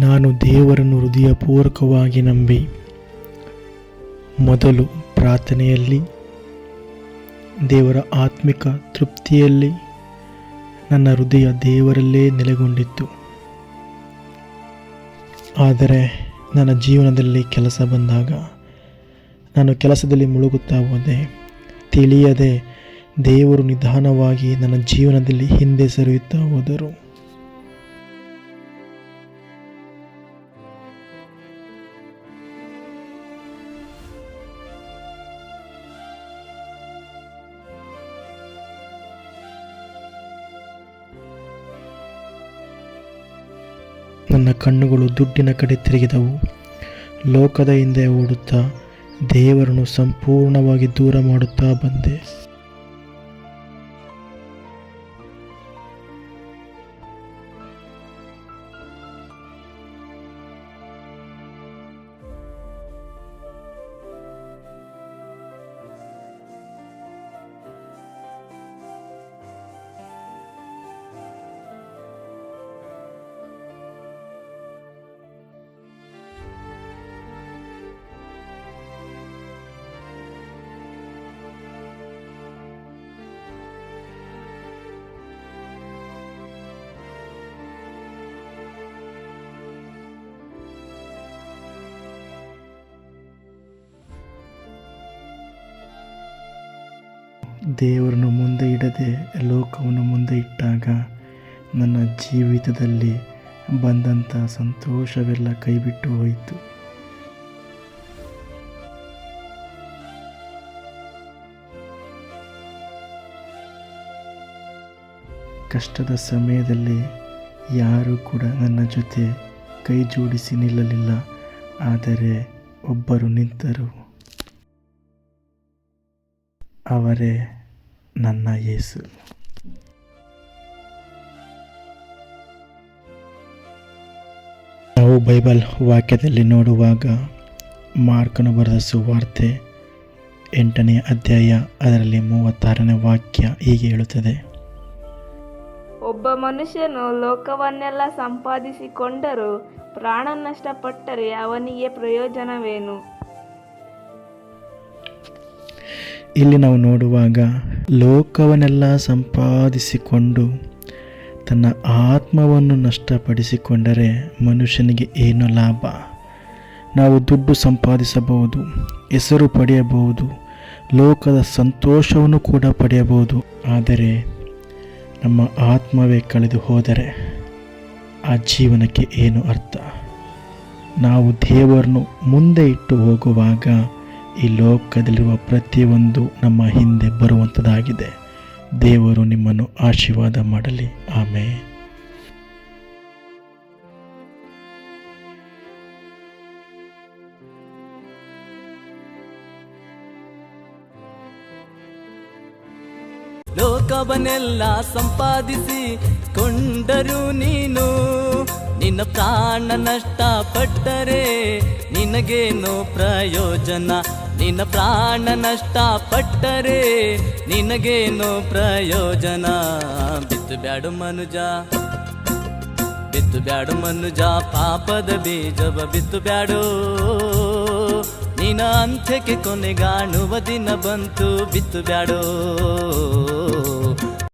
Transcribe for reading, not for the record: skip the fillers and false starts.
ನಾನು ದೇವರನ್ನು ಹೃದಯಪೂರ್ವಕವಾಗಿ ನಂಬಿ ಮೊದಲು ಪ್ರಾರ್ಥನೆಯಲ್ಲಿ, ದೇವರ ಆತ್ಮಿಕ ತೃಪ್ತಿಯಲ್ಲಿ ನನ್ನ ಹೃದಯ ದೇವರಲ್ಲೇ ನೆಲೆಗೊಂಡಿತ್ತು. ಆದರೆ ನನ್ನ ಜೀವನದಲ್ಲಿ ಕೆಲಸ ಬಂದಾಗ ನಾನು ಕೆಲಸದಲ್ಲಿ ಮುಳುಗುತ್ತಾ ಹೋದೆ. ತಿಳಿಯದೆ ದೇವರು ನಿಧಾನವಾಗಿ ನನ್ನ ಜೀವನದಲ್ಲಿ ಹಿಂದೆ ಸರಿಯುತ್ತಾ ಹೋದರು. ನನ್ನ ಕಣ್ಣುಗಳು ದುಡ್ಡಿನ ಕಡೆ ತಿರುಗಿದವು. ಲೋಕದ ಹಿಂದೆ ಓಡುತ್ತಾ ದೇವರನ್ನು ಸಂಪೂರ್ಣವಾಗಿ ದೂರ ಮಾಡುತ್ತಾ ಬಂದೆ. ದೇವರನ್ನು ಮುಂದೆ ಇಡದೆ ಲೋಕವನ್ನು ಮುಂದೆ ಇಟ್ಟಾಗ ನನ್ನ ಜೀವಿತದಲ್ಲಿ ಬಂದಂಥ ಸಂತೋಷವೆಲ್ಲ ಕೈಬಿಟ್ಟು ಹೋಯಿತು. ಕಷ್ಟದ ಸಮಯದಲ್ಲಿ ಯಾರೂ ಕೂಡ ನನ್ನ ಜೊತೆ ಕೈ ಜೋಡಿಸಿ ನಿಲ್ಲಲಿಲ್ಲ. ಆದರೆ ಒಬ್ಬರು ನಿಂತರು. ಅವರೇ ನನ್ನ ಯೇಸು. ನಾವು ಬೈಬಲ್ ವಾಕ್ಯದಲ್ಲಿ ನೋಡುವಾಗ ಮಾರ್ಕನು ಬರೆದ ಸುವಾರ್ತೆ 8ನೇ ಅಧ್ಯಾಯ ಅದರಲ್ಲಿ 36ನೇ ವಾಕ್ಯ ಹೀಗೆ ಹೇಳುತ್ತದೆ: ಒಬ್ಬ ಮನುಷ್ಯನು ಲೋಕವನ್ನೆಲ್ಲ ಸಂಪಾದಿಸಿಕೊಂಡರೂ ಪ್ರಾಣ ನಷ್ಟಪಟ್ಟರೆ ಅವನಿಗೆ ಪ್ರಯೋಜನವೇನು? ಇಲ್ಲಿ ನಾವು ನೋಡುವಾಗ ಲೋಕವನ್ನೆಲ್ಲ ಸಂಪಾದಿಸಿಕೊಂಡು ತನ್ನ ಆತ್ಮವನ್ನು ನಷ್ಟಪಡಿಸಿಕೊಂಡರೆ ಮನುಷ್ಯನಿಗೆ ಏನು ಲಾಭ? ನಾವು ದುಡ್ಡು ಸಂಪಾದಿಸಬಹುದು, ಹೆಸರು ಪಡೆಯಬಹುದು, ಲೋಕದ ಸಂತೋಷವನ್ನು ಕೂಡ ಪಡೆಯಬಹುದು. ಆದರೆ ನಮ್ಮ ಆತ್ಮವೇ ಕಳೆದು ಹೋದರೆ ಆ ಜೀವನಕ್ಕೆ ಏನು ಅರ್ಥ? ನಾವು ದೇವರನ್ನು ಮುಂದೆ ಇಟ್ಟು ಹೋಗುವಾಗ ಈ ಲೋಕದಲ್ಲಿರುವ ಪ್ರತಿಯೊಂದು ನಮ್ಮ ಹಿಂದೆ ಬರುವಂಥದ್ದಾಗಿದೆ. ದೇವರು ನಿಮ್ಮನ್ನು ಆಶೀರ್ವಾದ ಮಾಡಲಿ. ಆಮೆನ್. ಲೋಕವನ್ನೆಲ್ಲ ಸಂಪಾದಿಸಿ ಕೊಂಡರೂ ನೀನು ನಿನ್ನ ಪ್ರಾಣ ನಷ್ಟಪಟ್ಟರೆ ನಿನಗೇನೋ ಪ್ರಯೋಜನ? ನಿನ್ನ ಪ್ರಾಣ ನಷ್ಟಪಟ್ಟರೆ ನಿನಗೇನೋ ಪ್ರಯೋಜನ? ಬಿತ್ತು ಬ್ಯಾಡು ಮನುಜ, ಬಿತ್ತು ಬ್ಯಾಡು ಮನುಜ, ಪಾಪದ ಬೀಜವ ಬಿತ್ತು ಬ್ಯಾಡೋ. ನಿನ್ನ ಅಂತ್ಯಕ್ಕೆ ಕೊನೆಗಾಣುವ ದಿನ ಬಂತು, ಬಿತ್ತು ಬ್ಯಾಡೋ.